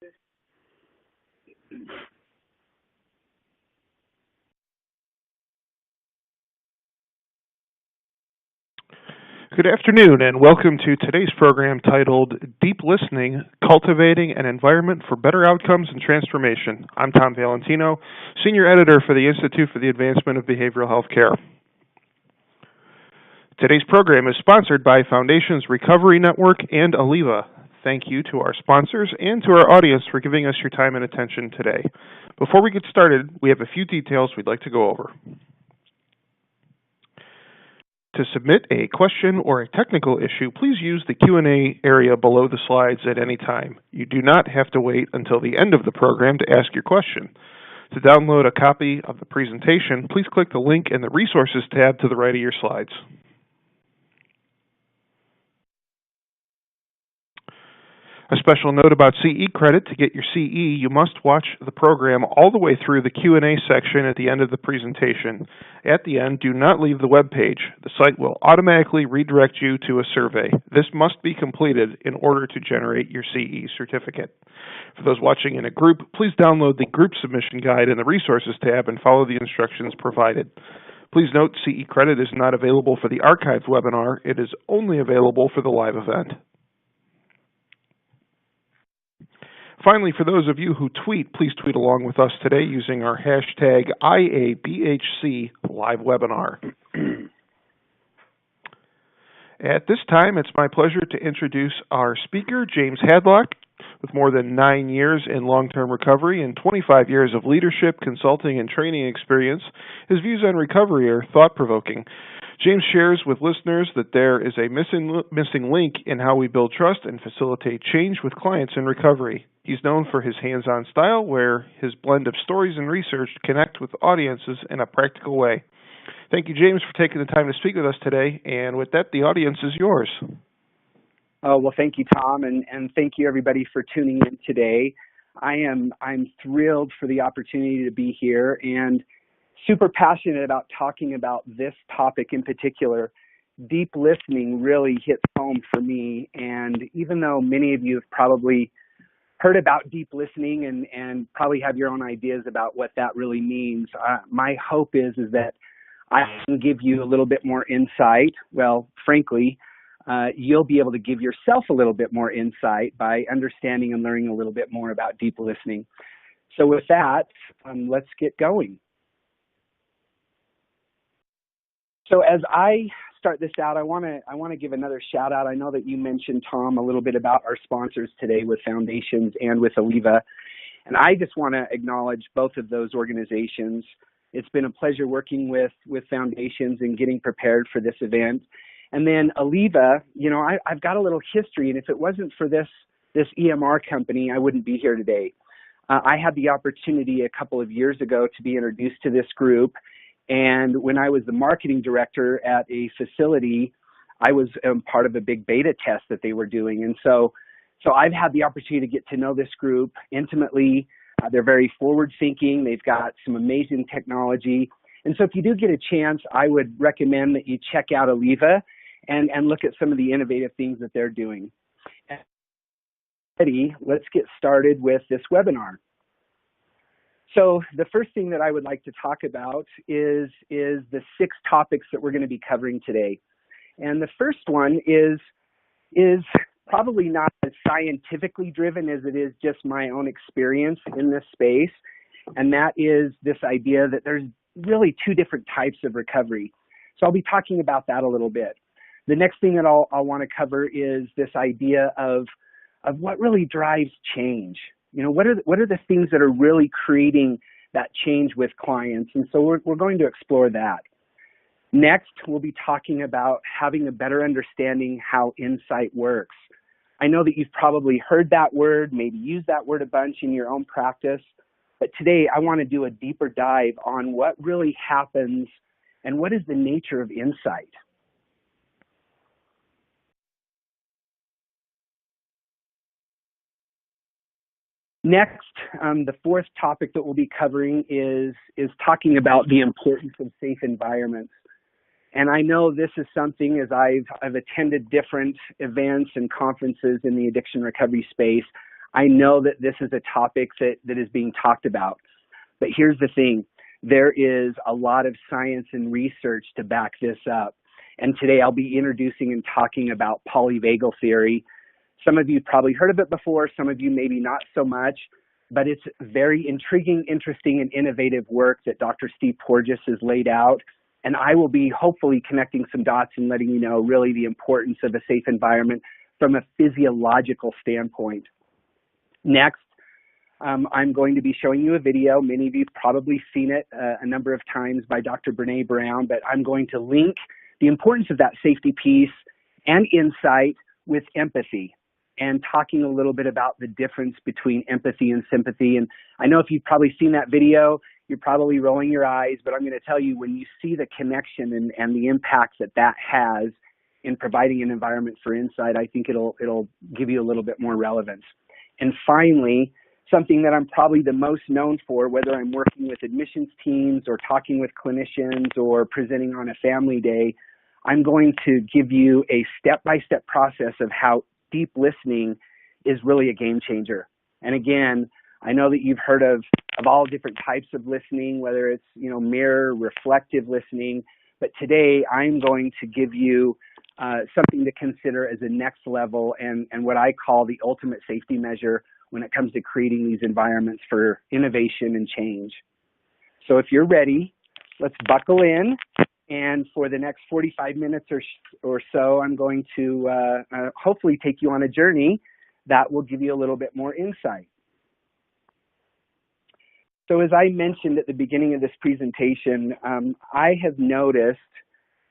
Good afternoon, and welcome to today's program titled Deep Listening, Cultivating an Environment for Better Outcomes and Transformation. I'm Tom Valentino, Senior Editor for the Institute for the Advancement of Behavioral Health Care. Today's program is sponsored by Foundations Recovery Network and Aliva. Thank you to our sponsors and to our audience for giving us your time and attention today. Before we get started, we have a few details we'd like to go over. To submit a question or a technical issue, please use the Q&A area below the slides at any time. You do not have to wait until the end of the program to ask your question. To download a copy of the presentation, please click the link in the Resources tab to the right of your slides. A special note about CE credit: to get your CE, you must watch the program all the way through the Q&A section at the end of the presentation. At the end, do not leave the web page. The site will automatically redirect you to a survey. This must be completed in order to generate your CE certificate. For those watching in a group, please download the group submission guide in the Resources tab and follow the instructions provided. Please note, CE credit is not available for the archived webinar. It is only available for the live event. Finally, for those of you who tweet, please tweet along with us today using our hashtag IABHCLiveWebinar. At this time, it's my pleasure to introduce our speaker, James Hadlock. With more than 9 years in long-term recovery and 25 years of leadership, consulting, and training experience, his views on recovery are thought-provoking. James shares with listeners that there is a missing link in how we build trust and facilitate change with clients in recovery. He's known for his hands-on style, where his blend of stories and research connect with audiences in a practical way. Thank you, James, for taking the time to speak with us today. And with that, the audience is yours. Oh, well, thank you, Tom, and thank you, everybody, for tuning in today. I'm thrilled for the opportunity to be here and super passionate about talking about this topic in particular. Deep listening really hits home for me, and even though many of you have probably heard about deep listening and probably have your own ideas about what that really means, my hope is that I can give you a little bit more insight. Well, frankly, you'll be able to give yourself a little bit more insight by understanding and learning a little bit more about deep listening. So with that, let's get going. So as I start this out, I want to give another shout out. I know that you mentioned, Tom, a little bit about our sponsors today with Foundations and with Aliva, and I just want to acknowledge both of those organizations. It's been a pleasure working with Foundations and getting prepared for this event. And then Aliva, you know, I've got a little history, and if it wasn't for this EMR company, I wouldn't be here today. I had the opportunity a couple of years ago to be introduced to this group. And when I was the marketing director at a facility, I was part of a big beta test that they were doing. And so I've had the opportunity to get to know this group intimately. They're very forward-thinking. They've got some amazing technology. And so if you do get a chance, I would recommend that you check out Aliva and look at some of the innovative things that they're doing. Let's get started with this webinar. So the first thing that I would like to talk about is the 6 topics that we're going to be covering today. And the first one is probably not as scientifically driven as it is just my own experience in this space, and that is this idea that there's really 2 different types of recovery. So I'll be talking about that a little bit. The next thing that I'll want to cover is this idea of what really drives change. You know, what are the things that are really creating that change with clients? And so we're going to explore that. Next, we'll be talking about having a better understanding how insight works. I know that you've probably heard that word, maybe used that word a bunch in your own practice, but today I want to do a deeper dive on what really happens and what is the nature of insight. Next, the 4th topic that we'll be covering is talking about the importance of safe environments. And I know this is something, as I've attended different events and conferences in the addiction recovery space, I know that this is a topic that is being talked about. But here's the thing. There is a lot of science and research to back this up. And today I'll be introducing and talking about polyvagal theory. Some of you probably heard of it before, some of you maybe not so much, but it's very intriguing, interesting, and innovative work that Dr. Steve Porges has laid out. And I will be hopefully connecting some dots and letting you know really the importance of a safe environment from a physiological standpoint. Next, I'm going to be showing you a video. Many of you have probably seen it a number of times by Dr. Brene Brown, but I'm going to link the importance of that safety piece and insight with empathy and talking a little bit about the difference between empathy and sympathy. And I know if you've probably seen that video, you're probably rolling your eyes, but I'm going to tell you when you see the connection and the impact that has in providing an environment for insight, I think it'll give you a little bit more relevance. And finally, something that I'm probably the most known for, whether I'm working with admissions teams or talking with clinicians or presenting on a family day, I'm going to give you a step-by-step process of how deep listening is really a game changer. And again, I know that you've heard of all different types of listening, whether it's, mirror, reflective listening, but today I'm going to give you something to consider as a next level and what I call the ultimate safety measure when it comes to creating these environments for innovation and change. So if you're ready, let's buckle in. And for the next 45 minutes or so, I'm going to hopefully take you on a journey that will give you a little bit more insight. So as I mentioned at the beginning of this presentation, I have noticed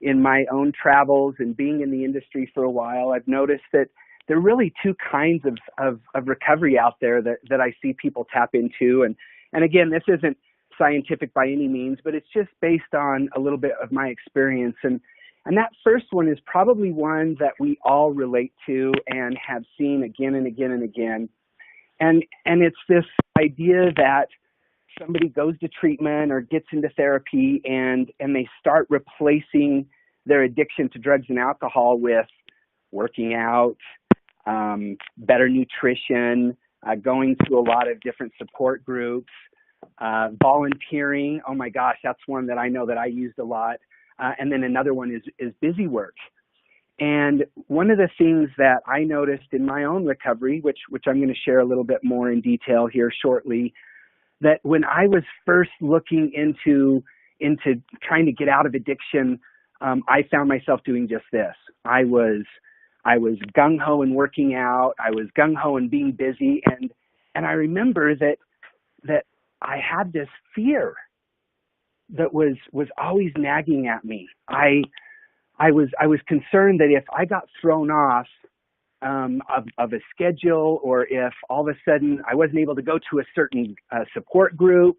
in my own travels and being in the industry for a while, I've noticed that there are really two kinds of recovery out there that I see people tap into. And again, this isn't scientific by any means, but it's just based on a little bit of my experience. And that first one is probably one that we all relate to and have seen again and again and again. And it's this idea that somebody goes to treatment or gets into therapy and they start replacing their addiction to drugs and alcohol with working out, better nutrition, going to a lot of different support groups, volunteering. Oh my gosh, that's one that I know that I used a lot. And then another one is busy work. And one of the things that I noticed in my own recovery, which I'm going to share a little bit more in detail here shortly, that when I was first looking into trying to get out of addiction, I found myself doing just this. I was gung-ho in working out. I was gung-ho in being busy. And I remember that I had this fear that was always nagging at me. I was concerned that if I got thrown off of a schedule, or if all of a sudden I wasn't able to go to a certain support group,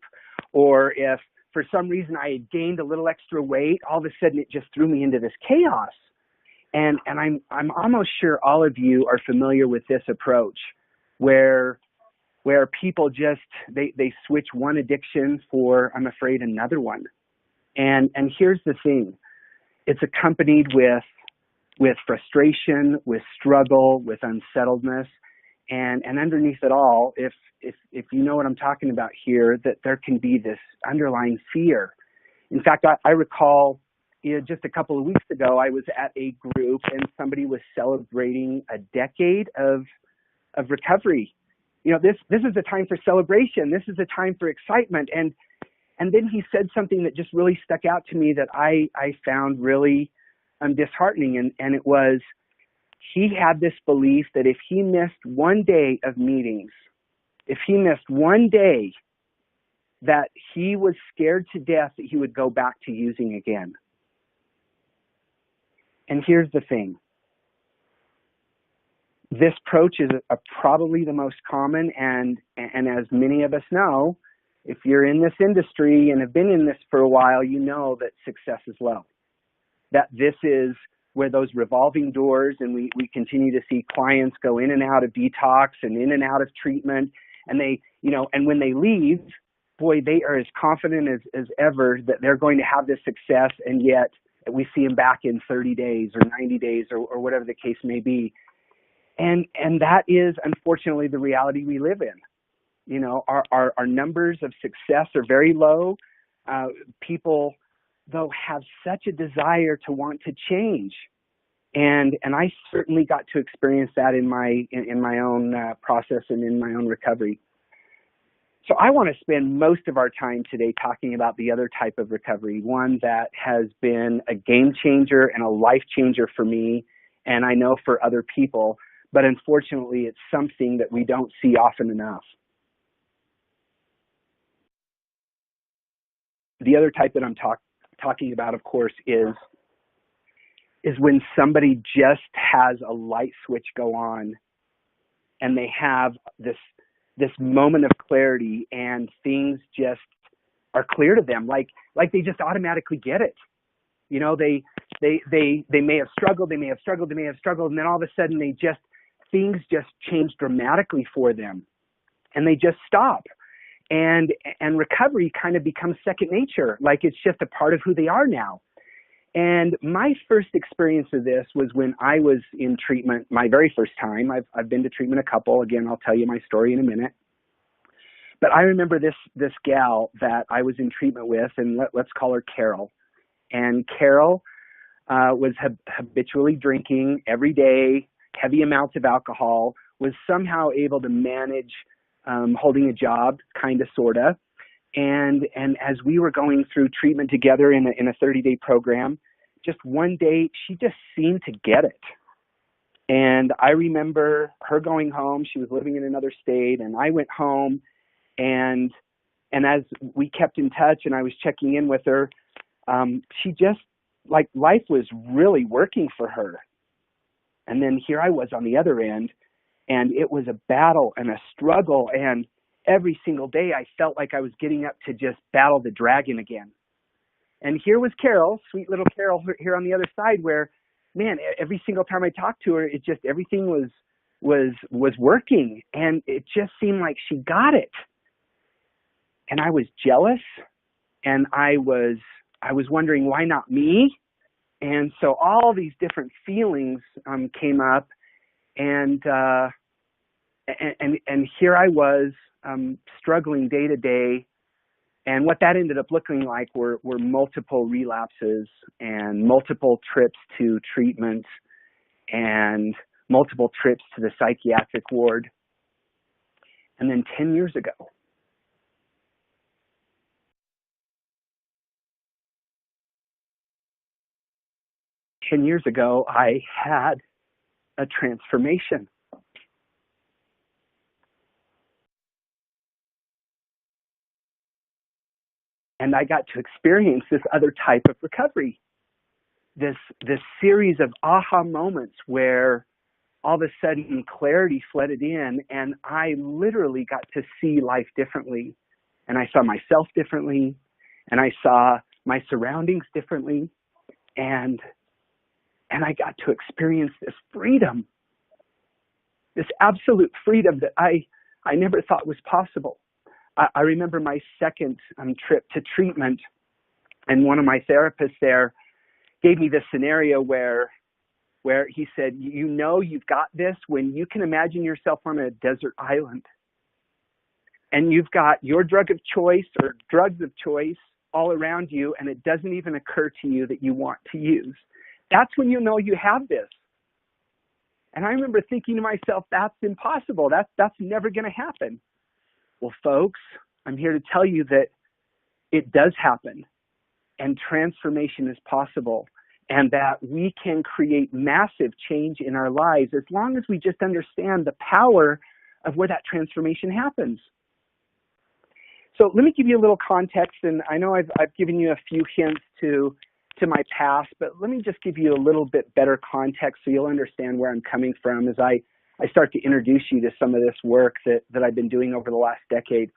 or if for some reason I had gained a little extra weight, all of a sudden it just threw me into this chaos. And I'm almost sure all of you are familiar with this approach, where people just they switch one addiction for, I'm afraid, another one. And here's the thing. It's accompanied with frustration, with struggle, with unsettledness, and underneath it all, if you know what I'm talking about here, that there can be this underlying fear. In fact, I recall just a couple of weeks ago, I was at a group and somebody was celebrating a decade of recovery. This is a time for celebration. This is a time for excitement. And then he said something that just really stuck out to me that I found really disheartening. And it was, he had this belief that if he missed one day of meetings, if he missed one day, that he was scared to death that he would go back to using again. And here's the thing. This approach is probably the most common, and as many of us know, if you're in this industry and have been in this for a while, you know that success is low. That this is where those revolving doors, and we continue to see clients go in and out of detox and in and out of treatment, and they, and when they leave, boy, they are as confident as ever that they're going to have this success, and yet we see them back in 30 days or 90 days or whatever the case may be. And that is unfortunately the reality we live in. You know, our numbers of success are very low. People, though, have such a desire to want to change, and I certainly got to experience that in my own process and in my own recovery. So I want to spend most of our time today talking about the other type of recovery, one that has been a game changer and a life changer for me, and I know for other people, but unfortunately it's something that we don't see often enough. The other type that I'm talking about, of course, is when somebody just has a light switch go on and they have this moment of clarity and things just are clear to them, like they just automatically get it. You know, they may have struggled, and then all of a sudden things just change dramatically for them, and they just stop. And recovery kind of becomes second nature, like it's just a part of who they are now. And my first experience of this was when I was in treatment, my very first time. I've been to treatment a couple. Again, I'll tell you my story in a minute. But I remember this gal that I was in treatment with, and let's call her Carol. And Carol was habitually drinking every day, heavy amounts of alcohol, was somehow able to manage holding a job, kind of, sort of. And as we were going through treatment together in a 30-day program, just one day she just seemed to get it. And I remember her going home. She was living in another state, and I went home. And as we kept in touch and I was checking in with her, she just, like, life was really working for her. And then here I was on the other end, and it was a battle and a struggle. And every single day I felt like I was getting up to just battle the dragon again. And here was Carol, sweet little Carol, here on the other side, where, man, every single time I talked to her, it just, everything was working. And it just seemed like she got it. And I was jealous, and I was wondering, why not me? And so all these different feelings came up, and here I was struggling day to day. And what that ended up looking like were multiple relapses and multiple trips to treatment and multiple trips to the psychiatric ward. And then 10 years ago, I had a transformation. And I got to experience this other type of recovery, this series of aha moments where all of a sudden clarity flooded in, and I literally got to see life differently. And I saw myself differently, and I saw my surroundings differently, and I got to experience this freedom, this absolute freedom that I never thought was possible. I remember my second trip to treatment, and one of my therapists there gave me this scenario where he said, you know, you've got this when you can imagine yourself on a desert island, and you've got your drug of choice or drugs of choice all around you, and it doesn't even occur to you that you want to use. That's when you know you have this. And I remember thinking to myself, that's impossible. That's never going to happen. Well, folks, I'm here to tell you that it does happen, and transformation is possible, and that we can create massive change in our lives as long as we just understand the power of where that transformation happens. So let me give you a little context, and I know I've given you a few hints to my past, but let me just give you a little bit better context so you'll understand where I'm coming from as I start to introduce you to some of this work that I've been doing over the last decade.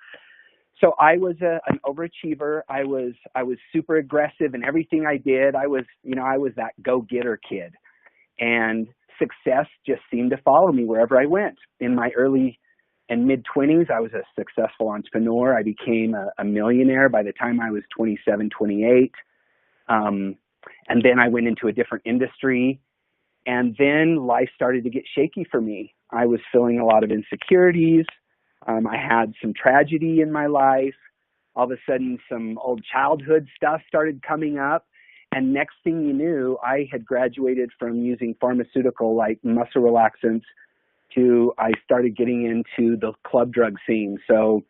So I was an overachiever. I was super aggressive in everything I did. I was that go-getter kid, and success just seemed to follow me wherever I went. In my early and mid-20s, I was a successful entrepreneur. I became a millionaire by the time I was 27, 28. And then I went into a different industry, and then life started to get shaky for me. I was feeling a lot of insecurities. I had some tragedy in my life. All of a sudden, some old childhood stuff started coming up. And next thing you knew, I had graduated from using pharmaceutical like muscle relaxants to I started getting into the club drug scene. So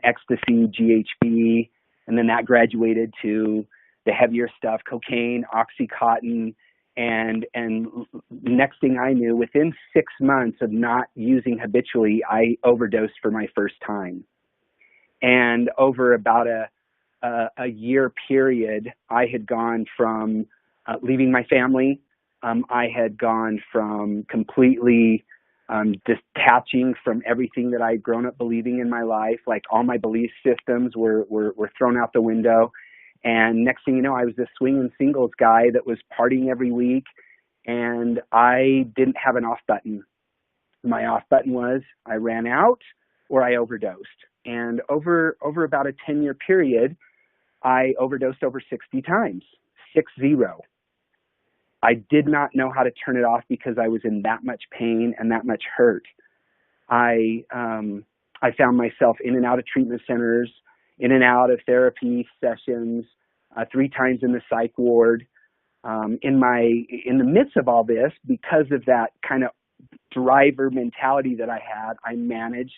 ecstasy, GHB, and then that graduated to the heavier stuff, cocaine, Oxycontin, and next thing I knew, within 6 months of not using habitually, I overdosed for my first time. And over about a year period, I had gone from leaving my family. I had gone from completely detaching from everything that I'd grown up believing in my life. Like all my belief systems were thrown out the window. And next thing you know, I was this swinging singles guy that was partying every week, and I didn't have an off button. My off button was I ran out or I overdosed. And over about a 10-year period, I overdosed over 60 times, 60. I did not know how to turn it off because I was in that much pain and that much hurt. I found myself in and out of treatment centers, in and out of therapy sessions, 3 times in the psych ward. In the midst of all this, because of that kind of driver mentality that I had, I managed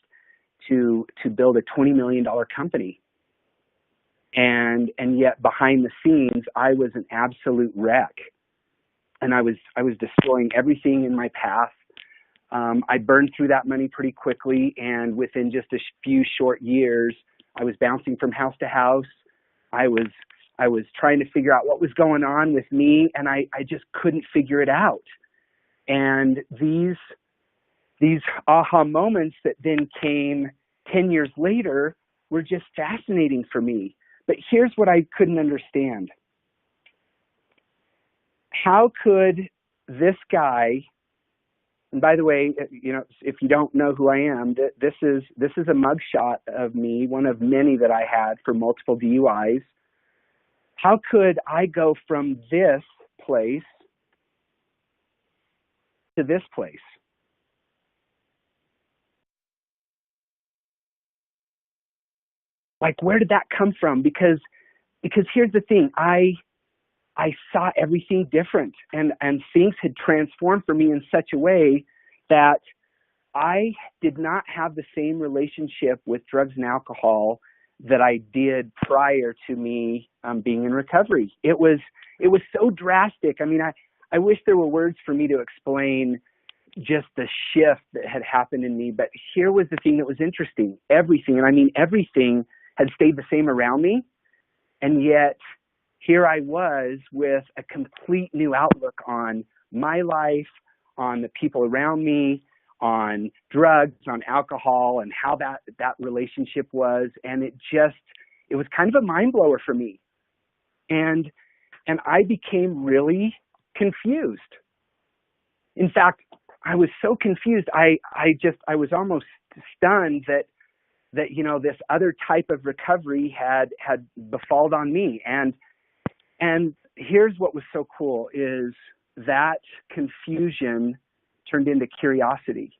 to build a $20 million company. And yet behind the scenes, I was an absolute wreck. And I was destroying everything in my path. I burned through that money pretty quickly, and within just a few short years, I was bouncing from house to house. I was trying to figure out what was going on with me, and I just couldn't figure it out. And these aha moments that then came 10 years later were just fascinating for me. But here's what I couldn't understand. How could this guy, and by the way, if you don't know who I am, this is a mugshot of me, one of many that I had for multiple DUIs. How could I go from this place to this place? Like, where did that come from? Because here's the thing, I saw everything different, and things had transformed for me in such a way that I did not have the same relationship with drugs and alcohol that I did prior to me being in recovery. It was so drastic. I mean, I wish there were words for me to explain just the shift that had happened in me, but here was the thing that was interesting. Everything, and I mean everything, had stayed the same around me, and yet here I was with a complete new outlook on my life, on the people around me, on drugs, on alcohol, and how that relationship was. And it was kind of a mind blower for me. And I became really confused. In fact, I was so confused. I was almost stunned that this other type of recovery had befalled on me. And here's what was so cool is that confusion turned into curiosity.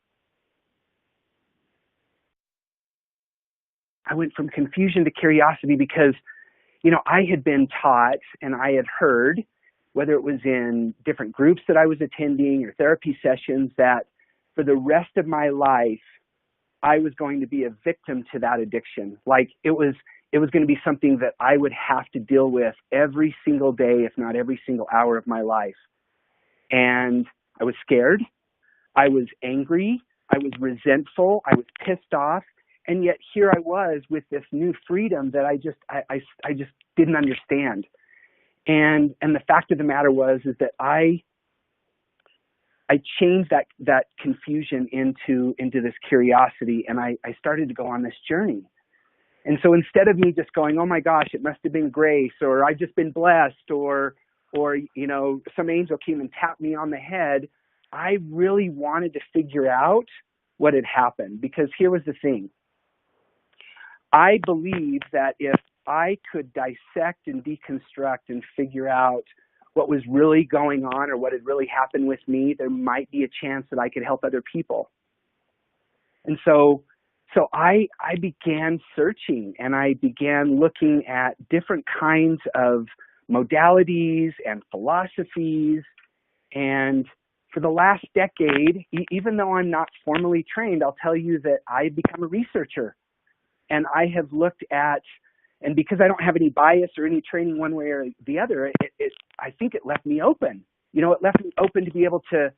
I went from confusion to curiosity because, I had been taught and I had heard, whether it was in different groups that I was attending or therapy sessions, that for the rest of my life, I was going to be a victim to that addiction. Like it was going to be something that I would have to deal with every single day, if not every single hour of my life. And I was scared. I was angry. I was resentful. I was pissed off. And yet here I was with this new freedom that I just didn't understand. And the fact of the matter is that I changed that confusion into this curiosity, and I started to go on this journey. And so instead of me just going, oh my gosh, it must have been grace, or I've just been blessed, or some angel came and tapped me on the head, I really wanted to figure out what had happened. Because here was the thing. I believe that if I could dissect and deconstruct and figure out what was really going on or what had really happened with me, there might be a chance that I could help other people. And so I began searching, and I began looking at different kinds of modalities and philosophies. And for the last decade, even though I'm not formally trained, I'll tell you that I've become a researcher. And I have looked at, and because I don't have any bias or any training one way or the other, I think it left me open. It left me open to be able to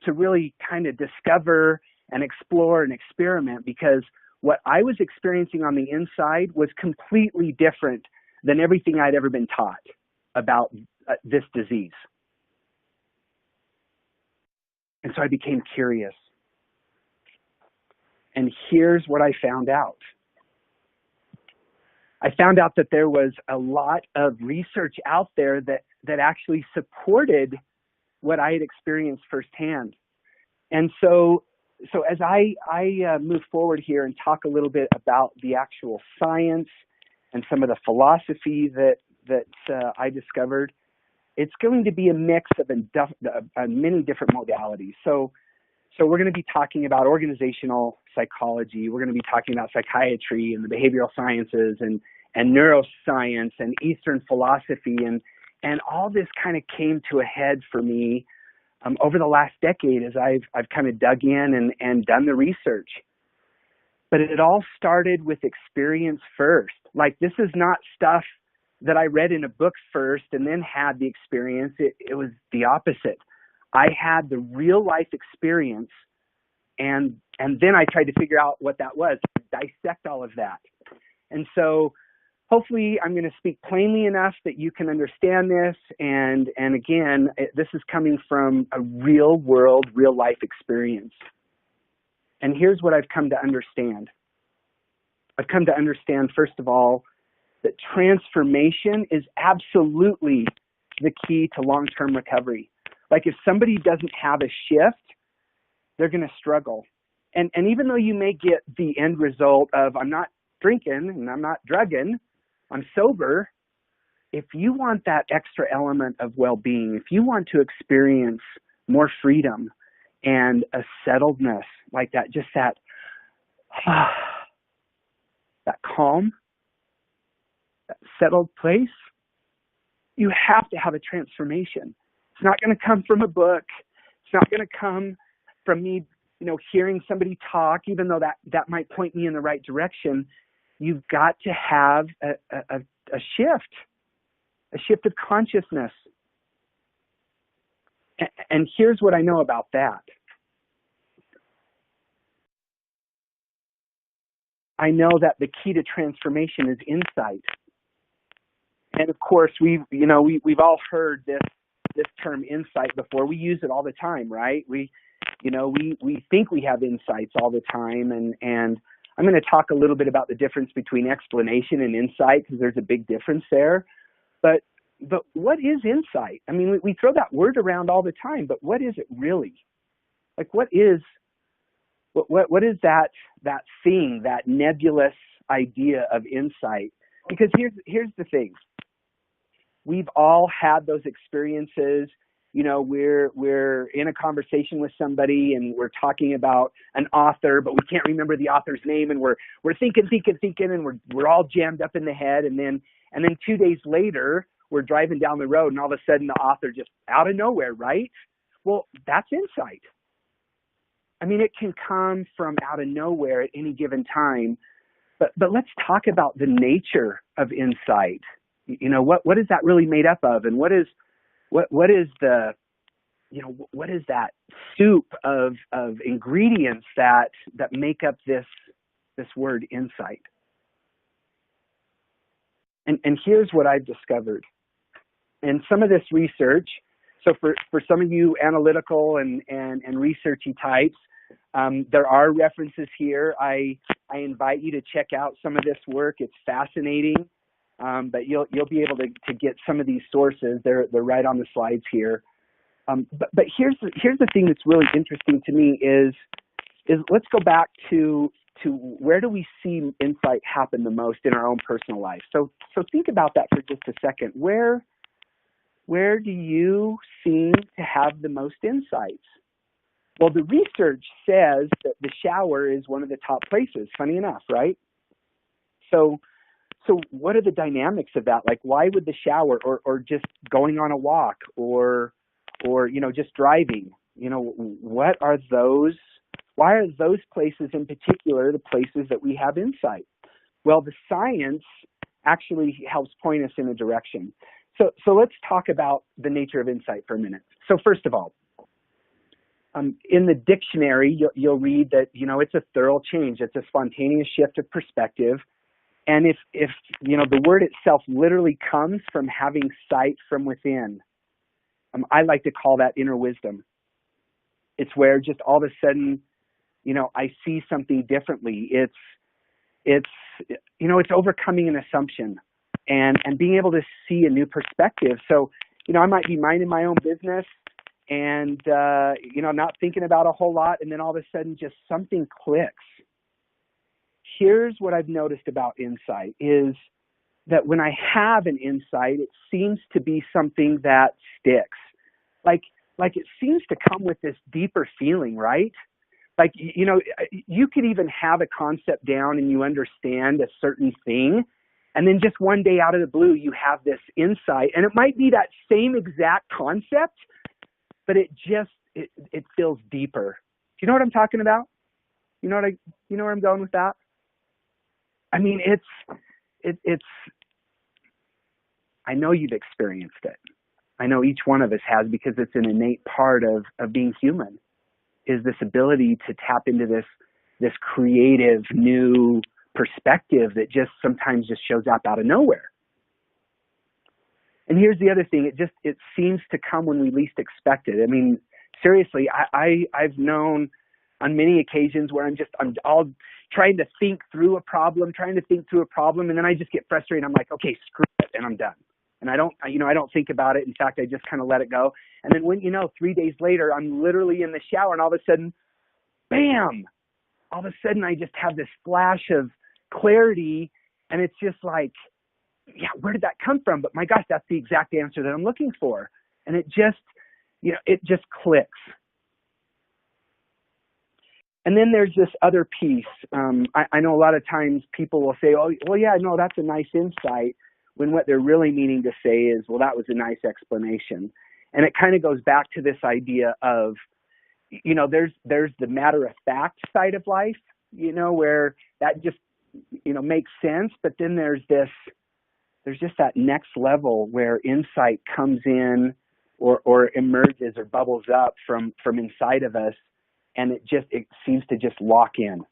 really kind of discover and explore and experiment, because what I was experiencing on the inside was completely different than everything I'd ever been taught about this disease. And so I became curious. And here's what I found out. I found out that there was a lot of research out there that actually supported what I had experienced firsthand. And so as I move forward here and talk a little bit about the actual science and some of the philosophy that I discovered, it's going to be a mix of many different modalities. So we're going to be talking about organizational psychology. We're going to be talking about psychiatry and the behavioral sciences and neuroscience and Eastern philosophy. And all this kind of came to a head for me over the last decade as I've kind of dug in and done the research. But it all started with experience first. Like, this is not stuff that I read in a book first and then had the experience. It was the opposite. I had the real life experience, and then I tried to figure out what that was, dissect all of that. And so hopefully I'm going to speak plainly enough that you can understand this. And again, this is coming from a real world, real life experience. And here's what I've come to understand. I've come to understand, first of all, that transformation is absolutely the key to long-term recovery. Like, if somebody doesn't have a shift, they're going to struggle. And even though you may get the end result of, I'm not drinking and I'm not drugging, I'm sober, if you want that extra element of well-being, if you want to experience more freedom and a settledness like that, just that calm, that settled place, you have to have a transformation. It's not going to come from a book. It's not going to come from me, hearing somebody talk, even though that might point me in the right direction. You've got to have a shift of consciousness. And here's what I know about that. I know that the key to transformation is insight. And of course, we've all heard this term insight before. We use it all the time, right? We think we have insights all the time, and I'm going to talk a little bit about the difference between explanation and insight, because there's a big difference there. But what is insight? I mean, we throw that word around all the time, but what is it really? Like, what is that thing, that nebulous idea of insight? Because here's the thing. We've all had those experiences. We're in a conversation with somebody and we're talking about an author, but we can't remember the author's name, and we're thinking, and we're all jammed up in the head, and then 2 days later we're driving down the road and all of a sudden the author just out of nowhere, right? Well, that's insight. I mean, it can come from out of nowhere at any given time, but let's talk about the nature of insight. What is that really made up of, and what is the what is that soup of ingredients that make up this word insight? And here's what I've discovered. And some of this research, so for some of you analytical and researchy types, there are references here. I invite you to check out some of this work. It's fascinating, but you'll be able to get some of these sources. They're right on the slides here. But here's the thing that's really interesting to me is let's go back to where do we see insight happen the most in our own personal life. So think about that for just a second. Where do you seem to have the most insights? Well, the research says that the shower is one of the top places, funny enough, right? So what are the dynamics of that? Like, why would the shower or just going on a walk or just driving, why are those places in particular the places that we have insight? Well, the science actually helps point us in a direction. So let's talk about the nature of insight for a minute. So first of all, in the dictionary, you'll read that, it's a thorough change. It's a spontaneous shift of perspective. And if the word itself literally comes from having sight from within, I like to call that inner wisdom. It's where just all of a sudden, I see something differently. It's overcoming an assumption and being able to see a new perspective. So, I might be minding my own business and, not thinking about a whole lot. And then all of a sudden just something clicks. Here's what I've noticed about insight is that when I have an insight, it seems to be something that sticks. Like it seems to come with this deeper feeling, right? Like, you could even have a concept down and you understand a certain thing. And then just one day out of the blue, you have this insight, and it might be that same exact concept, but it feels deeper. Do you know what I'm talking about? You know where I'm going with that? I mean, it's, I know you've experienced it. I know each one of us has, because it's an innate part of being human, is this ability to tap into this creative new perspective that just sometimes just shows up out of nowhere. And here's the other thing. It seems to come when we least expect it. I mean, seriously, I've known on many occasions where I'm all trying to think through a problem, and then I just get frustrated. I'm like, okay, screw it, and I'm done. And I don't think about it. In fact, I just kind of let it go. And then when 3 days later, I'm literally in the shower, and all of a sudden, bam! All of a sudden, I just have this flash of clarity, and it's just like, yeah, where did that come from? But my gosh, that's the exact answer that I'm looking for. And it just clicks. And then there's this other piece. I know a lot of times people will say, oh, well, yeah, no, that's a nice insight, when what they're really meaning to say is, well, that was a nice explanation. And it kind of goes back to this idea of, there's the matter of fact side of life, where that just, makes sense. But then there's just that next level where insight comes in or emerges or bubbles up from inside of us. And it seems to just lock in.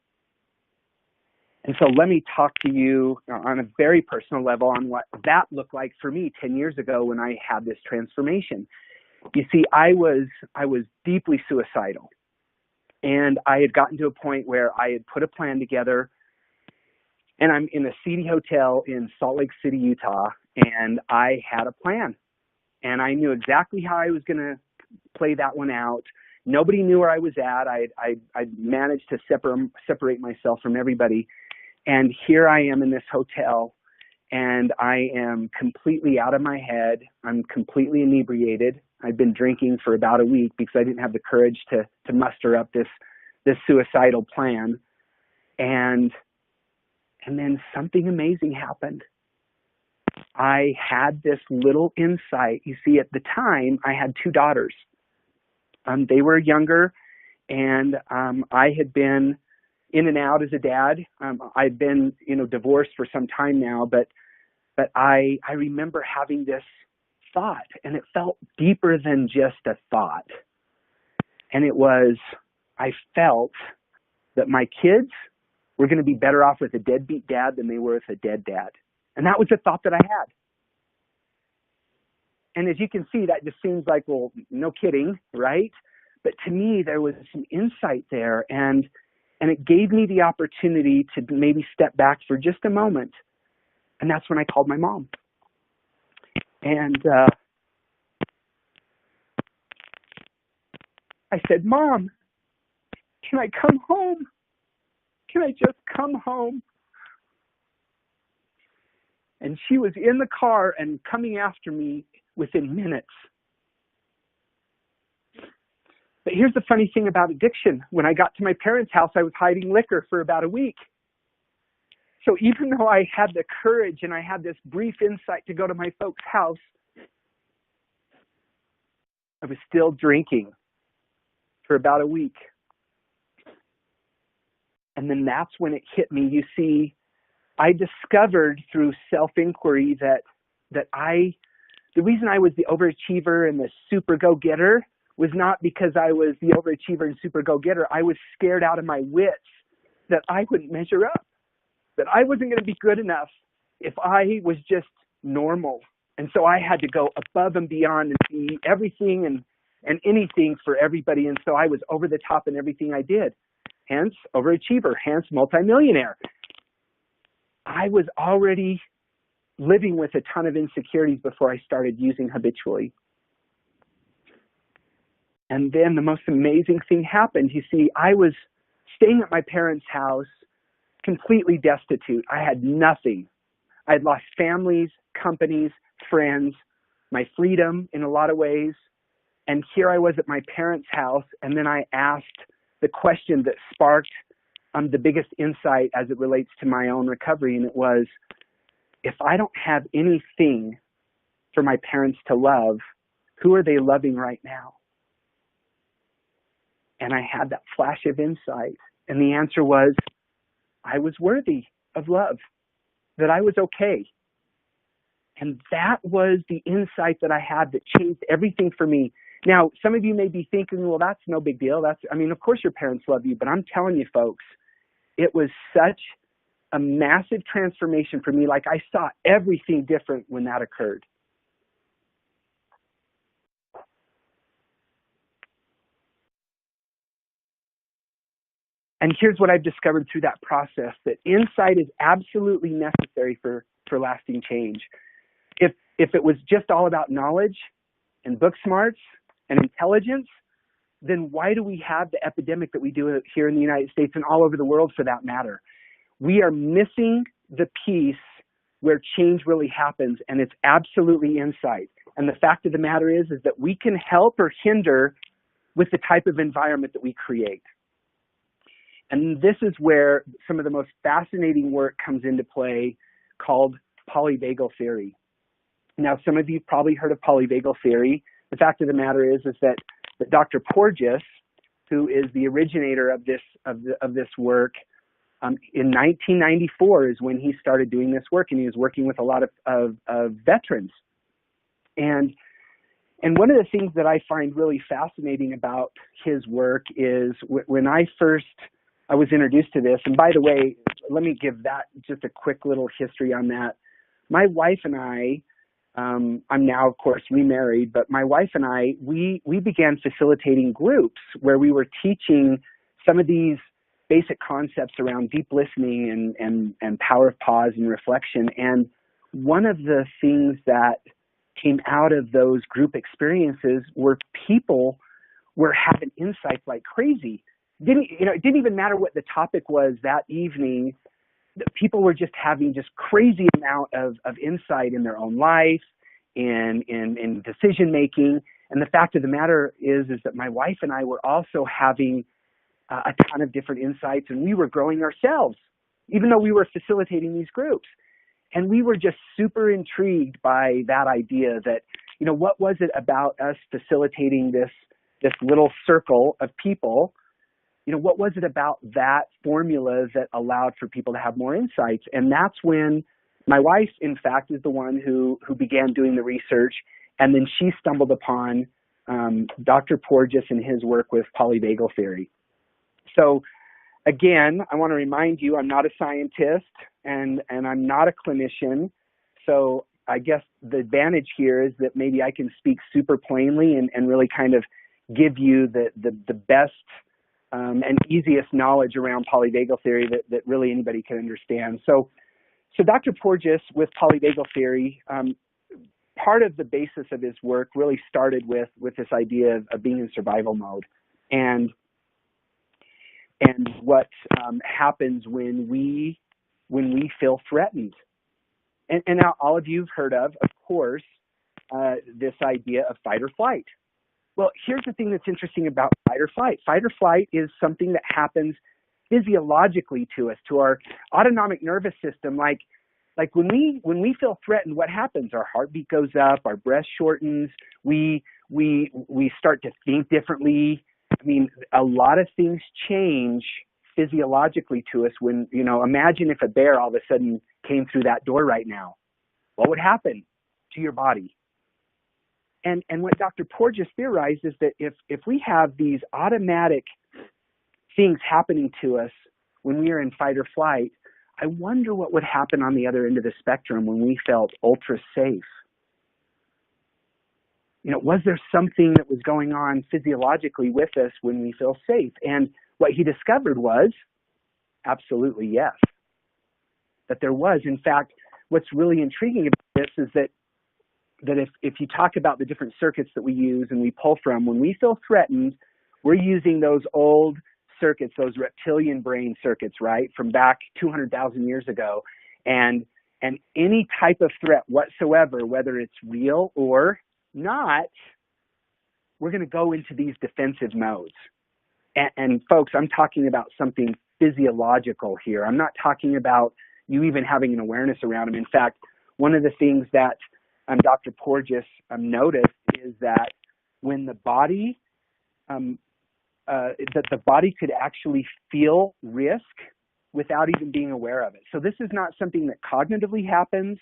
And so let me talk to you on a very personal level on what that looked like for me 10 years ago when I had this transformation. You see, I was deeply suicidal. And I had gotten to a point where I had put a plan together, and I'm in a seedy hotel in Salt Lake City, Utah, and I had a plan. And I knew exactly how I was going to play that one out. Nobody knew where I was at. I managed to separate myself from everybody. And here I am in this hotel, and I am completely out of my head. I'm completely inebriated. I'd been drinking for about a week because I didn't have the courage to muster up this suicidal plan. And then something amazing happened. I had this little insight. You see, at the time, I had two daughters. They were younger, and I had been in and out as a dad. I've been, divorced for some time now, but I remember having this thought, and it felt deeper than just a thought. And it was, I felt that my kids were going to be better off with a deadbeat dad than they were with a dead dad. And that was a thought that I had. And as you can see, that just seems like, well, no kidding, right? But to me, there was some insight there, and it gave me the opportunity to maybe step back for just a moment. And that's when I called my mom. And I said, Mom, can I come home? Can I just come home? And she was in the car and coming after me within minutes. But here's the funny thing about addiction. When I got to my parents' house, I was hiding liquor for about a week. So even though I had the courage and I had this brief insight to go to my folks' house, I was still drinking for about a week. And then that's when it hit me. You see, I discovered through self-inquiry that the reason I was the overachiever and the super go-getter was not because I was the overachiever and super go-getter. I was scared out of my wits that I wouldn't measure up, that I wasn't going to be good enough if I was just normal. And so I had to go above and beyond and be everything and anything for everybody. And so I was over the top in everything I did. Hence, overachiever, hence multimillionaire. I was already living with a ton of insecurities before I started using habitually. And then the most amazing thing happened. You see, I was staying at my parents' house, completely destitute. I had nothing. I had lost families, companies, friends, my freedom in a lot of ways. And here I was at my parents' house, and then I asked the question that sparked the biggest insight as it relates to my own recovery, and it was, if I don't have anything for my parents to love, who are they loving right now? And I had that flash of insight, and the answer was, I was worthy of love, that I was okay. And that was the insight that I had that changed everything for me. Now, some of you may be thinking, well, that's no big deal. Of course your parents love you, but I'm telling you, folks, it was such a massive transformation for me. Like, I saw everything different when that occurred. And here's what I've discovered through that process, that insight is absolutely necessary for lasting change. If it was just all about knowledge and book smarts and intelligence, then why do we have the epidemic that we do here in the United States and all over the world for that matter? We are missing the piece where change really happens, and it's absolutely insight. And the fact of the matter is that we can help or hinder with the type of environment that we create. And this is where some of the most fascinating work comes into play, called polyvagal theory. Now, some of you have probably heard of polyvagal theory. The fact of the matter is that Dr. Porges, who is the originator of this work, in 1994 is when he started doing this work, and he was working with a lot of veterans. And one of the things that I find really fascinating about his work is when I was introduced to this, and by the way, let me give that just a quick little history on that. My wife and I, I'm now, of course, remarried, but my wife and I, we began facilitating groups where we were teaching some of these basic concepts around deep listening and power of pause and reflection. And one of the things that came out of those group experiences were people were having insights like crazy. It didn't even matter what the topic was that evening. People were just having just crazy amount of insight in their own life, in decision making. And the fact of the matter is that my wife and I were also having a ton of different insights, and we were growing ourselves, even though we were facilitating these groups. And we were just super intrigued by that idea that, what was it about us facilitating this little circle of people? What was it about that formula that allowed for people to have more insights? And that's when my wife, in fact, is the one who began doing the research, and then she stumbled upon Dr. Porges and his work with polyvagal theory. So again, I want to remind you, I'm not a scientist and I'm not a clinician. So I guess the advantage here is that maybe I can speak super plainly and really kind of give you the best and easiest knowledge around polyvagal theory that really anybody can understand. So Dr. Porges with polyvagal theory, part of the basis of his work really started with this idea of being in survival mode and what happens when we feel threatened. And now all of you have heard of course, this idea of fight or flight. Well, here's the thing that's interesting about fight or flight. Fight or flight is something that happens physiologically to us, to our autonomic nervous system. Like when we feel threatened, what happens? Our heartbeat goes up, our breath shortens, we start to think differently. I mean, a lot of things change physiologically to us when, imagine if a bear all of a sudden came through that door right now. What would happen to your body? And what Dr. Porges theorized is that if we have these automatic things happening to us when we are in fight or flight, I wonder what would happen on the other end of the spectrum when we felt ultra safe. Was there something that was going on physiologically with us when we feel safe? And what he discovered was absolutely yes, that there was. In fact, what's really intriguing about this is that if you talk about the different circuits that we use and we pull from, when we feel threatened, we're using those old circuits, those reptilian brain circuits, right, from back 200,000 years ago. And any type of threat whatsoever, whether it's real or not, we're going to go into these defensive modes. And folks, I'm talking about something physiological here. I'm not talking about you even having an awareness around them. In fact, one of the things that Dr. Porges noticed is that when the body, that the body could actually feel risk without even being aware of it. So this is not something that cognitively happens.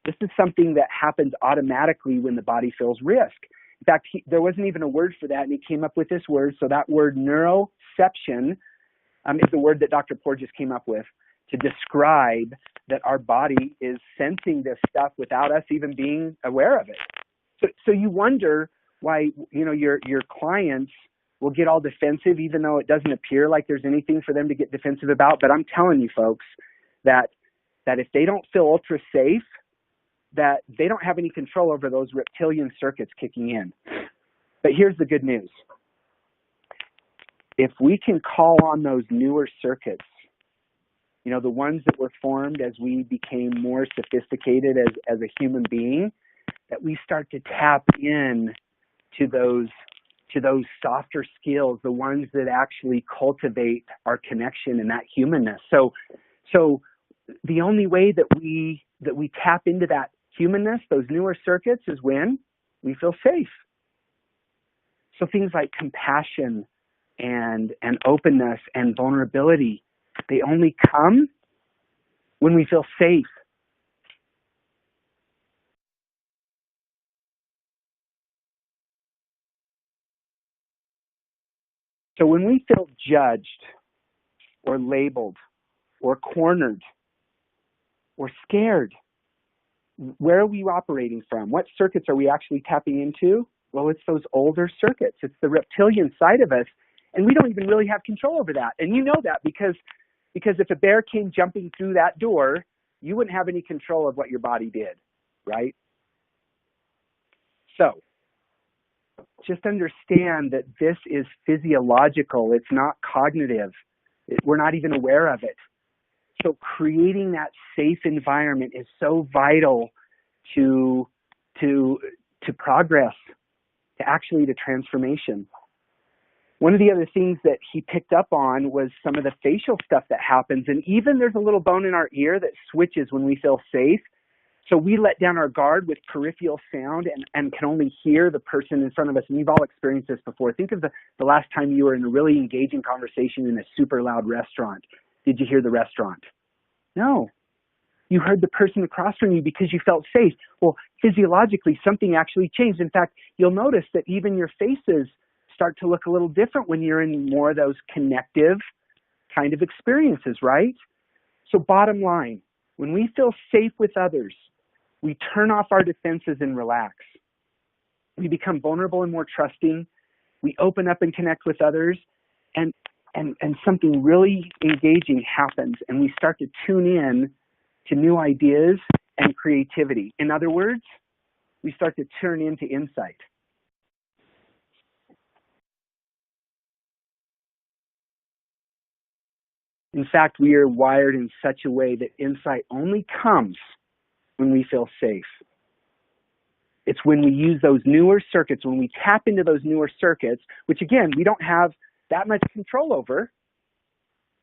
This is something that happens automatically when the body feels risk. In fact, there wasn't even a word for that, and he came up with this word. So that word neuroception is the word that Dr. Porges came up with to describe that our body is sensing this stuff without us even being aware of it. So you wonder why, your clients will get all defensive, even though it doesn't appear like there's anything for them to get defensive about. But I'm telling you, folks, that if they don't feel ultra safe, that they don't have any control over those reptilian circuits kicking in. But here's the good news. If we can call on those newer circuits, the ones that were formed as we became more sophisticated as a human being, that we start to tap in to those softer skills, the ones that actually cultivate our connection and that humanness. So the only way that we tap into that humanness, those newer circuits, is when we feel safe. So things like compassion and openness and vulnerability, they only come when we feel safe. So when we feel judged or labeled or cornered or scared, where are we operating from? What circuits are we actually tapping into? Well, it's those older circuits. It's the reptilian side of us, and we don't even really have control over that. And you know that because if a bear came jumping through that door, you wouldn't have any control of what your body did, right? So just understand that this is physiological. It's not cognitive. We're not even aware of it. So creating that safe environment is so vital to progress, to transformation. One of the other things that he picked up on was some of the facial stuff that happens. And even there's a little bone in our ear that switches when we feel safe. So we let down our guard with peripheral sound and can only hear the person in front of us. And we've all experienced this before. Think of the last time you were in a really engaging conversation in a super loud restaurant. Did you hear the restaurant? No. You heard the person across from you because you felt safe. Well, physiologically, something actually changed. In fact, you'll notice that even your faces start to look a little different when you're in more of those connective kind of experiences, right? So bottom line, when we feel safe with others, we turn off our defenses and relax. We become vulnerable and more trusting. We open up and connect with others, and something really engaging happens, and we start to tune in to new ideas and creativity. In other words, we start to turn into insight. In fact, we are wired in such a way that insight only comes when we feel safe. It's when we use those newer circuits, when we tap into those newer circuits, which again, we don't have that much control over.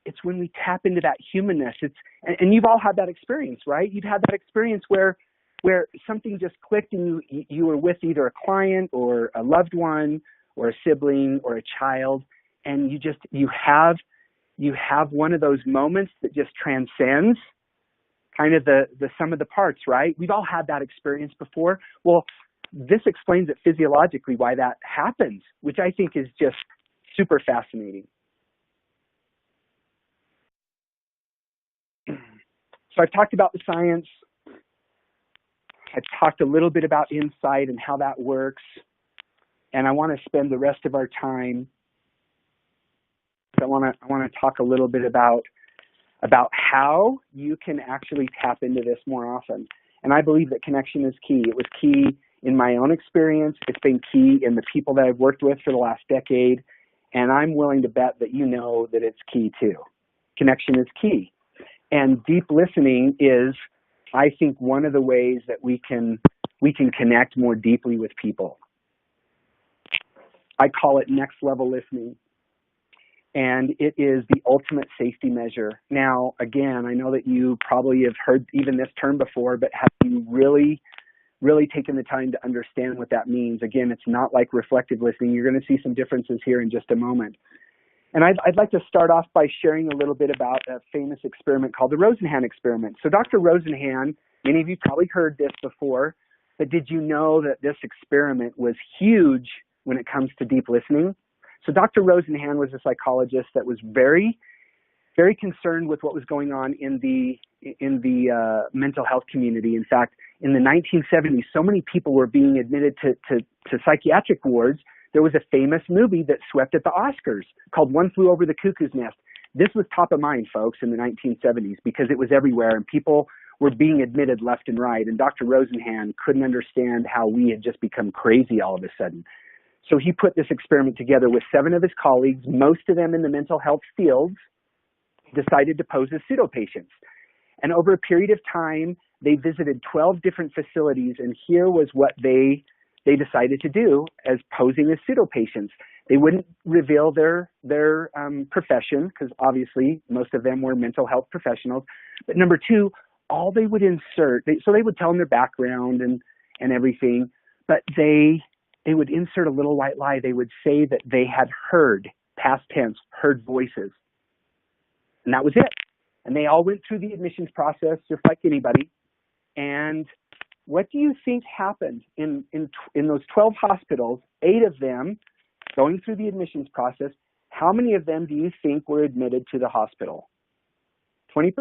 It's when we tap into that humanness. And you've all had that experience, right? You've had that experience where something just clicked and you were with either a client or a loved one or a sibling or a child, and you have one of those moments that just transcends kind of the sum of the parts, right? We've all had that experience before. Well, this explains it physiologically why that happens, which I think is just super fascinating. So I've talked about the science. I've talked a little bit about insight and how that works. And I want to spend the rest of our time. I want to talk a little bit about how you can actually tap into this more often. And I believe that connection is key. It was key in my own experience. It's been key in the people that I've worked with for the last decade. And I'm willing to bet that you know that it's key too. Connection is key. And deep listening is, I think, one of the ways that we can connect more deeply with people. I call it next level listening. And it is the ultimate safety measure. Now, again, I know that you probably have heard even this term before, but have you really taken the time to understand what that means? Again, it's not like reflective listening. You're going to see some differences here in just a moment. And I'd like to start off by sharing a little bit about a famous experiment called the Rosenhan experiment. So Dr. Rosenhan, many of you probably heard this before, but did you know that this experiment was huge when it comes to deep listening? So Dr. Rosenhan was a psychologist that was very, very concerned with what was going on in the mental health community. In fact, in the 1970s, so many people were being admitted to psychiatric wards. There was a famous movie that swept at the Oscars called One Flew Over the Cuckoo's Nest. This was top of mind, folks, in the 1970s because it was everywhere and people were being admitted left and right. And Dr. Rosenhan couldn't understand how we had just become crazy all of a sudden. So he put this experiment together with 7 of his colleagues, most of them in the mental health fields, decided to pose as pseudo-patients. And over a period of time, they visited 12 different facilities, and here was what they decided to do as posing as pseudo-patients. They wouldn't reveal their profession, because obviously most of them were mental health professionals. But number 2, all they would insert, so they would tell them their background and everything, but they would insert a little white lie. They would say that they had heard, past tense, heard voices. And that was it. And they all went through the admissions process just like anybody. And what do you think happened in those 12 hospitals, 8 of them going through the admissions process? How many of them do you think were admitted to the hospital? 20%?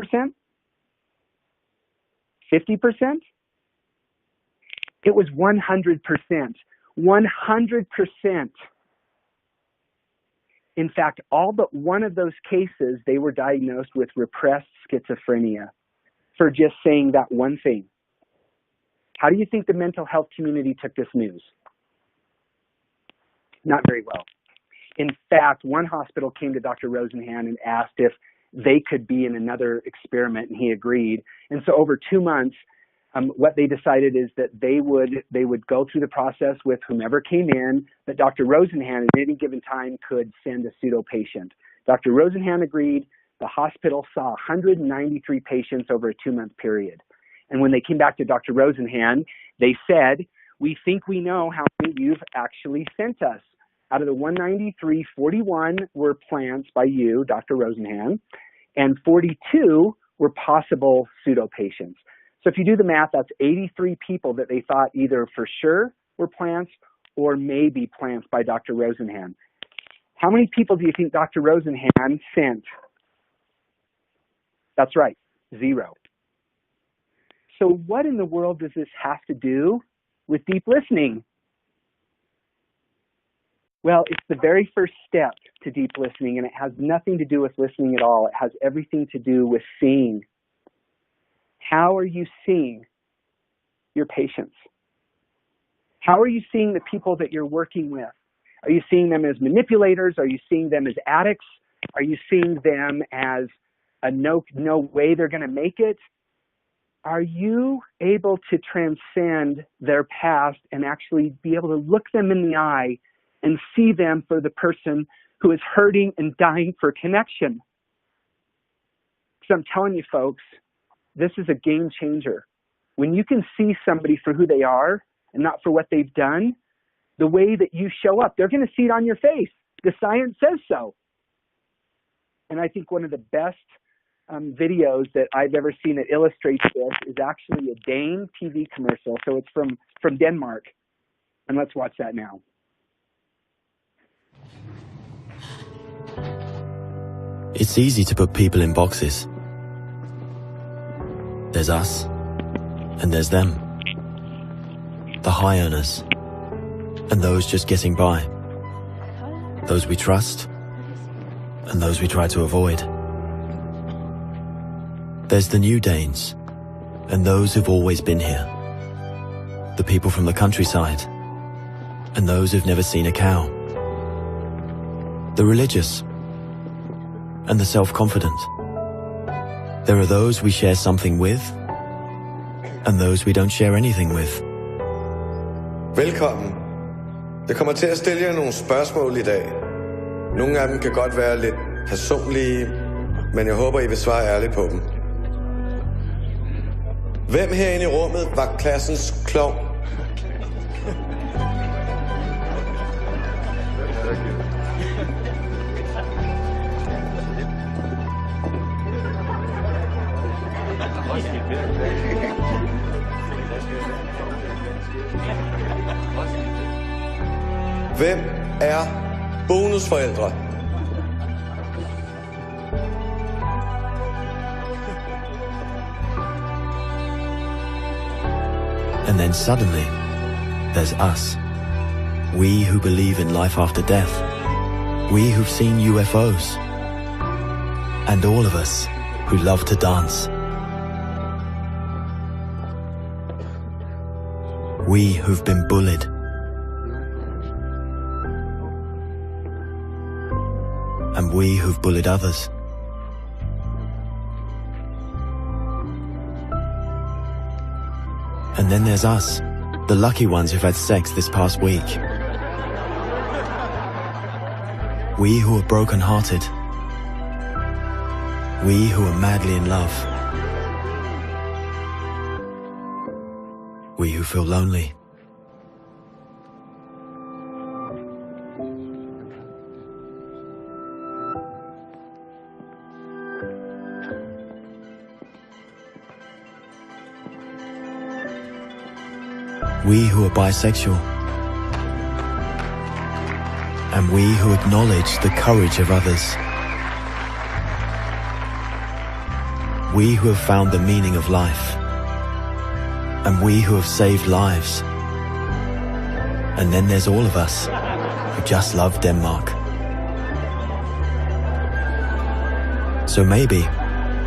50%? It was 100%. 100%. In fact, all but one of those cases, they were diagnosed with repressed schizophrenia for just saying that one thing. How do you think the mental health community took this news? Not very well. In fact, one hospital came to Dr. Rosenhan and asked if they could be in another experiment, and he agreed. And so over 2 months, what they decided is that they would go through the process with whomever came in, but Dr. Rosenhan at any given time could send a pseudo patient. Dr. Rosenhan agreed. The hospital saw 193 patients over a 2-month period. And when they came back to Dr. Rosenhan, they said, "We think we know how many you've actually sent us. Out of the 193, 41 were plants by you, Dr. Rosenhan, and 42 were possible pseudo patients." So if you do the math, that's 83 people that they thought either for sure were plants or maybe plants by Dr. Rosenhan. How many people do you think Dr. Rosenhan sent? That's right, 0. So what in the world does this have to do with deep listening? Well, it's the very first step to deep listening, and it has nothing to do with listening at all. It has everything to do with seeing. How are you seeing your patients? How are you seeing the people that you're working with? Are you seeing them as manipulators? Are you seeing them as addicts? Are you seeing them as a no way they're going to make it? are you able to transcend their past and actually be able to look them in the eye and see them for the person who is hurting and dying for connection? Because I'm telling you, folks, this is a game changer. When you can see somebody for who they are and not for what they've done, the way that you show up, they're going to see it on your face. The science says so. And I think one of the best videos that I've ever seen that illustrates this is actually a Dane TV commercial. So it's from Denmark. And let's watch that now. It's easy to put people in boxes. There's us, and there's them. The high earners, and those just getting by. Those we trust, and those we try to avoid. There's the new Danes, and those who've always been here. The people from the countryside, and those who've never seen a cow. The religious, and the self-confident. There are those we share something with, and those we don't share anything with. Velkommen. Jeg kommer til at stille jer nogle spørgsmål i dag. Nogle af dem kan godt være lidt personlige, men jeg håber, I vil svare ærligt på dem. Hvem herinde i rummet var klassens klovn? Hvem er bonusforældre? And then suddenly, there's us. We who believe in life after death. We who've seen UFOs. And all of us who love to dance. We who've been bullied. And we who've bullied others. And then there's us, the lucky ones who've had sex this past week. We who are broken-hearted. We who are madly in love. We who feel lonely. We who are bisexual. And we who acknowledge the courage of others. We who have found the meaning of life. And we who have saved lives. And then there's all of us who just love Denmark. So maybe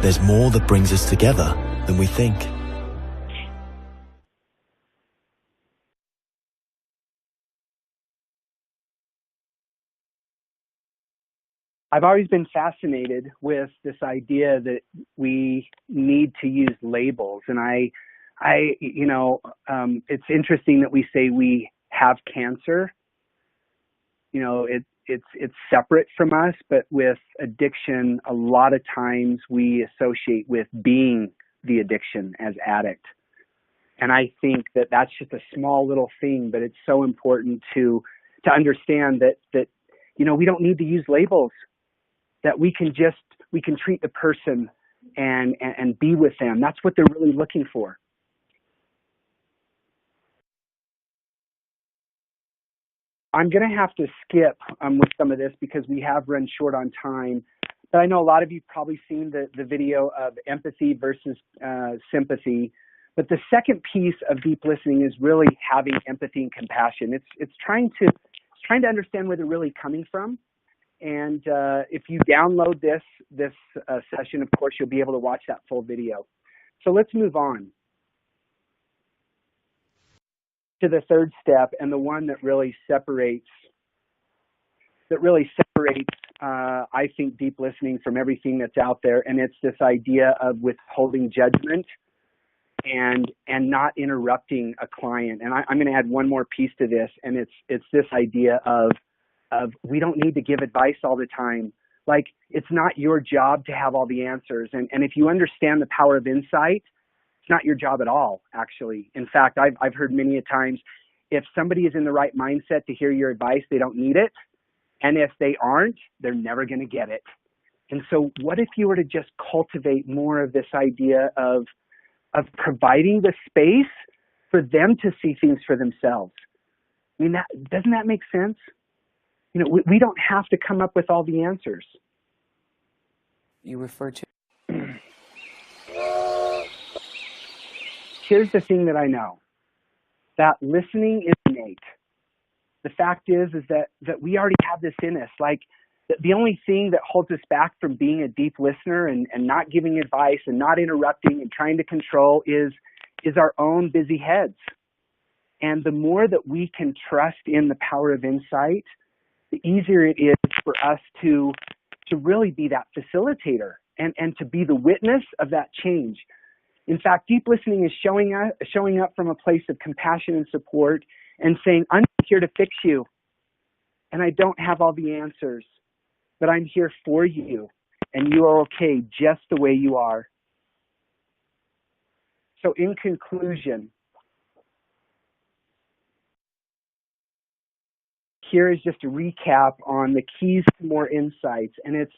there's more that brings us together than we think. I've always been fascinated with this idea that we need to use labels. And it's interesting that we say we have cancer. You know, it's separate from us, but with addiction, a lot of times we associate with being the addiction as addict. And I think that that's just a small little thing, but it's so important to understand that we don't need to use labels. That we can treat the person and be with them. That's what they're really looking for. I'm going to have to skip with some of this because we have run short on time. But I know a lot of you probably seen the video of empathy versus sympathy. But the second piece of deep listening is really having empathy and compassion. It's trying to understand where they're really coming from. And if you download this session, of course, you'll be able to watch that full video. So let's move on to the third step, and the one that really separates, I think, deep listening from everything that's out there. And it's this idea of withholding judgment and not interrupting a client. And I'm going to add one more piece to this, and it's this idea of we don't need to give advice all the time. Like, it's not your job to have all the answers. And if you understand the power of insight, it's not your job at all, actually. In fact, I've heard many a times, if somebody is in the right mindset to hear your advice, they don't need it. And if they aren't, they're never going to get it. And so what if you were to just cultivate more of this idea of providing the space for them to see things for themselves? I mean, doesn't that make sense? You know, we don't have to come up with all the answers. You refer to. Here's the thing that I know, that listening is innate. The fact is that we already have this in us. Like, the only thing that holds us back from being a deep listener and not giving advice and not interrupting and trying to control is our own busy heads. And the more that we can trust in the power of insight, the easier it is for us to really be that facilitator and to be the witness of that change. In fact, deep listening is showing up from a place of compassion and support and saying, I'm here to fix you, and I don't have all the answers, but I'm here for you, and you are okay just the way you are. So in conclusion, here is just a recap on the keys to more insights. And it's,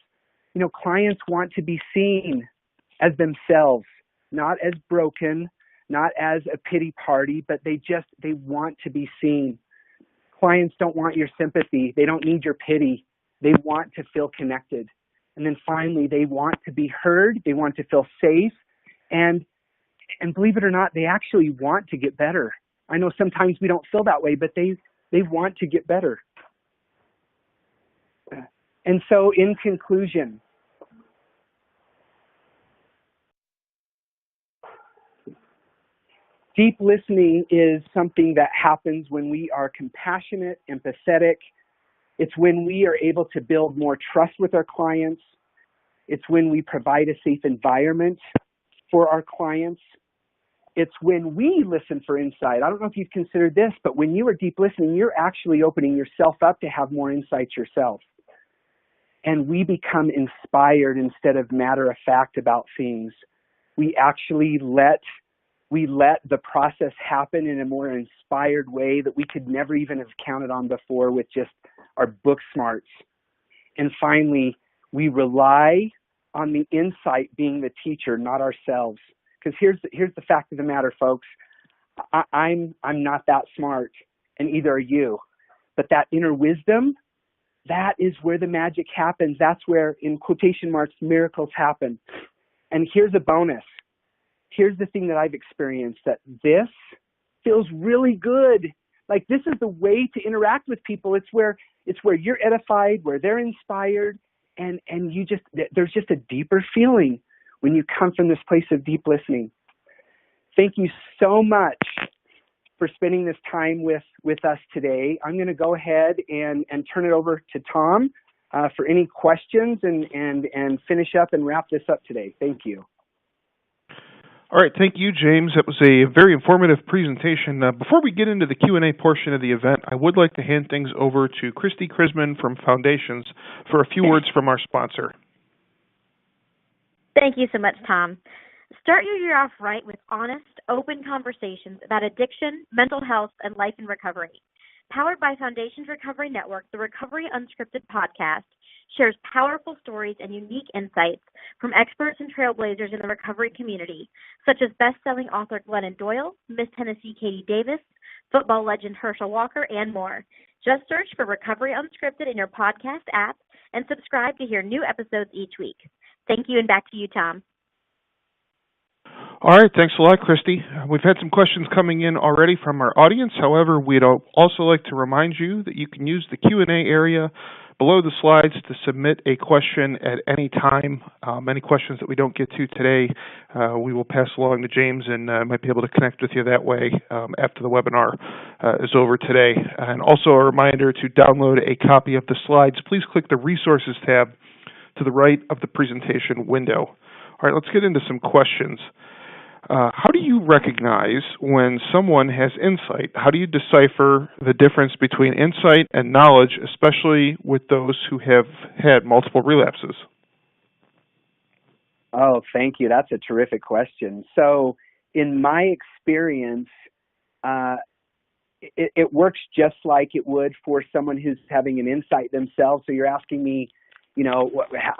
you know, clients want to be seen as themselves, not as broken, not as a pity party, but they want to be seen. Clients don't want your sympathy. They don't need your pity. They want to feel connected. And then finally, they want to be heard. They want to feel safe. And believe it or not, they actually want to get better. I know sometimes we don't feel that way, but they want to get better. And so in conclusion, deep listening is something that happens when we are compassionate, empathetic. It's when we are able to build more trust with our clients. It's when we provide a safe environment for our clients. It's when we listen for insight. I don't know if you've considered this, but when you are deep listening, you're actually opening yourself up to have more insights yourself. And we become inspired instead of matter of fact about things. We actually let the process happen in a more inspired way that we could never even have counted on before with just our book smarts. And finally, we rely on the insight being the teacher, not ourselves. Because here's the fact of the matter, folks. I'm not that smart, and either are you. But that inner wisdom, that is where the magic happens. That's where, in quotation marks, miracles happen. And here's a bonus. Here's the thing that I've experienced, that this feels really good. Like, this is the way to interact with people. It's where you're edified, where they're inspired, and there's just a deeper feeling when you come from this place of deep listening. Thank you so much for spending this time with us today. I'm going to go ahead and turn it over to Tom for any questions and finish up and wrap this up today. Thank you. All right, thank you, James. That was a very informative presentation. Before we get into the Q&A portion of the event, I would like to hand things over to Christy Krisman from Foundations for a few words from our sponsor. Thank you so much, Tom. Start your year off right with honest, open conversations about addiction, mental health, and life in recovery. Powered by Foundations Recovery Network, the Recovery Unscripted podcast shares powerful stories and unique insights from experts and trailblazers in the recovery community, such as best-selling author Glennon Doyle, Miss Tennessee Katie Davis, football legend Herschel Walker, and more. Just search for Recovery Unscripted in your podcast app and subscribe to hear new episodes each week. Thank you, and back to you, Tom. All right, thanks a lot, Christy. We've had some questions coming in already from our audience. However, we'd also like to remind you that you can use the Q&A area below the slides to submit a question at any time. Any questions that we don't get to today, we will pass along to James and might be able to connect with you that way after the webinar is over today. And also a reminder to download a copy of the slides. Please click the Resources tab to the right of the presentation window. All right, let's get into some questions. How do you recognize when someone has insight? How do you decipher the difference between insight and knowledge, especially with those who have had multiple relapses? Oh, thank you. That's a terrific question. So, in my experience, uh, it works just like it would for someone who's having an insight themselves. So, you're asking me,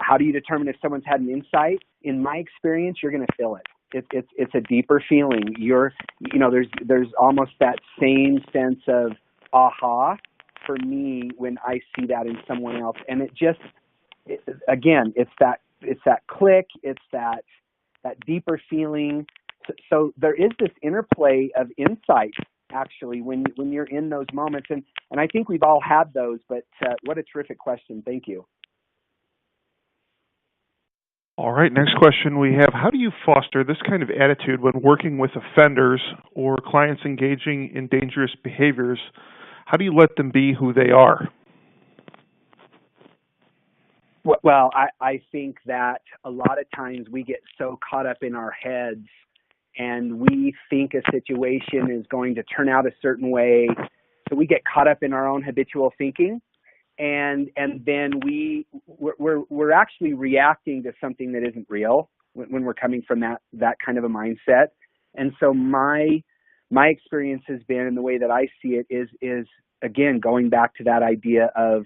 how do you determine if someone's had an insight? In my experience, you're going to feel it. It's a deeper feeling. There's almost that same sense of aha for me when I see that in someone else, and again, it's that click, it's that deeper feeling. So there is this interplay of insight actually when you're in those moments, and I think we've all had those. But what a terrific question! Thank you. All right, next question we have. How do you foster this kind of attitude when working with offenders or clients engaging in dangerous behaviors? How do you let them be who they are? Well, I think that a lot of times we get so caught up in our heads and we think a situation is going to turn out a certain way. So we get caught up in our own habitual thinking. And then we're actually reacting to something that isn't real when we're coming from that kind of a mindset. And so my experience has been, and the way that I see it is again going back to that idea of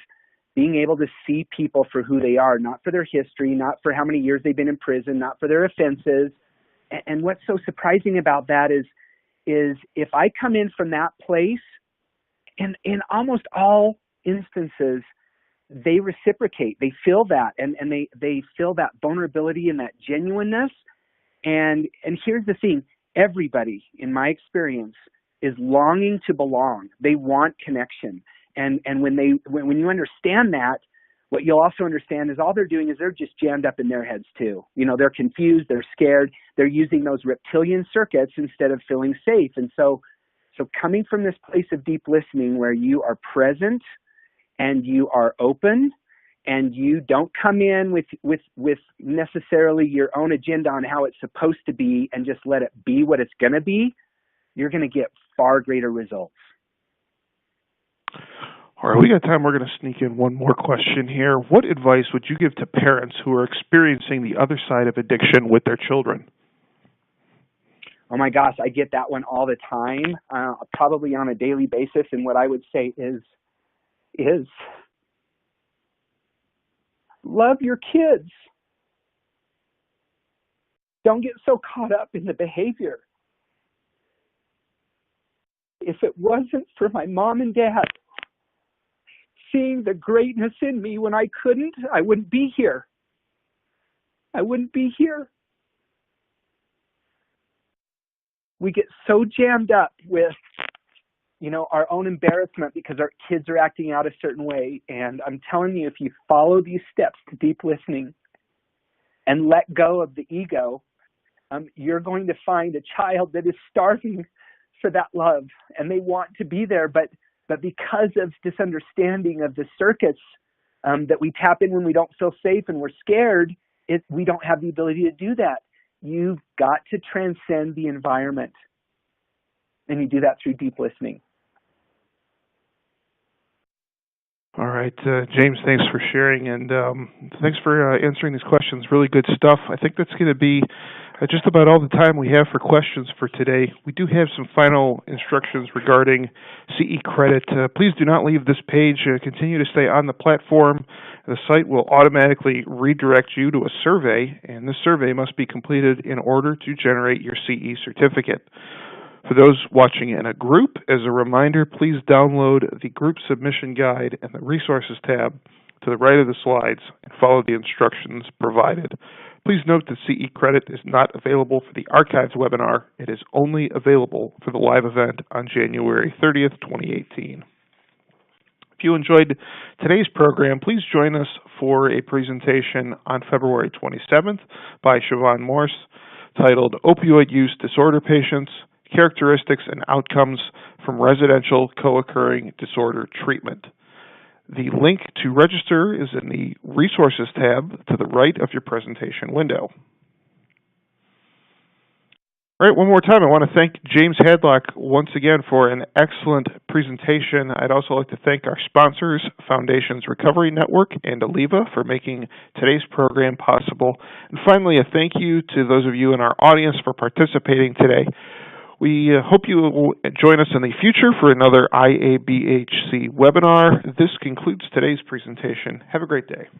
being able to see people for who they are, not for their history, not for how many years they've been in prison, not for their offenses. And what's so surprising about that is if I come in from that place, and in almost all instances, they reciprocate. They feel that, and they feel that vulnerability and that genuineness. And here's the thing: everybody, in my experience, is longing to belong. They want connection. And when you understand that, what you'll also understand is all they're doing is they're just jammed up in their heads too. They're confused, they're scared, they're using those reptilian circuits instead of feeling safe. And so coming from this place of deep listening where you are present and you are open and you don't come in with necessarily your own agenda on how it's supposed to be and just let it be what it's going to be, you're going to get far greater results. All right, we got time. We're going to sneak in one more question here. What advice would you give to parents who are experiencing the other side of addiction with their children? Oh my gosh, I get that one all the time, probably on a daily basis. And what I would say is love your kids. Don't get so caught up in the behavior. If it wasn't for my mom and dad seeing the greatness in me when I couldn't, I wouldn't be here. I wouldn't be here. We get so jammed up with, our own embarrassment because our kids are acting out a certain way. And I'm telling you, if you follow these steps to deep listening and let go of the ego, you're going to find a child that is starving for that love and they want to be there, but because of this understanding of the circuits that we tap in when we don't feel safe and we're scared, we don't have the ability to do that. You've got to transcend the environment, and you do that through deep listening. All right, James, thanks for sharing, and thanks for answering these questions. Really good stuff. I think that's going to be just about all the time we have for questions for today. We do have some final instructions regarding CE credit. Please do not leave this page. Continue to stay on the platform. The site will automatically redirect you to a survey, and this survey must be completed in order to generate your CE certificate. For those watching in a group, as a reminder, please download the group submission guide and the resources tab to the right of the slides and follow the instructions provided. Please note that CE credit is not available for the archived webinar. It is only available for the live event on January 30th, 2018. If you enjoyed today's program, please join us for a presentation on February 27th by Siobhan Morse titled Opioid Use Disorder Patients, Characteristics and Outcomes from Residential Co-occurring Disorder Treatment. The link to register is in the Resources tab to the right of your presentation window. All right, one more time, I want to thank James Hadlock once again for an excellent presentation. I'd also like to thank our sponsors, Foundations Recovery Network and Aliva, for making today's program possible. And finally, a thank you to those of you in our audience for participating today. We hope you will join us in the future for another IABHC webinar. This concludes today's presentation. Have a great day.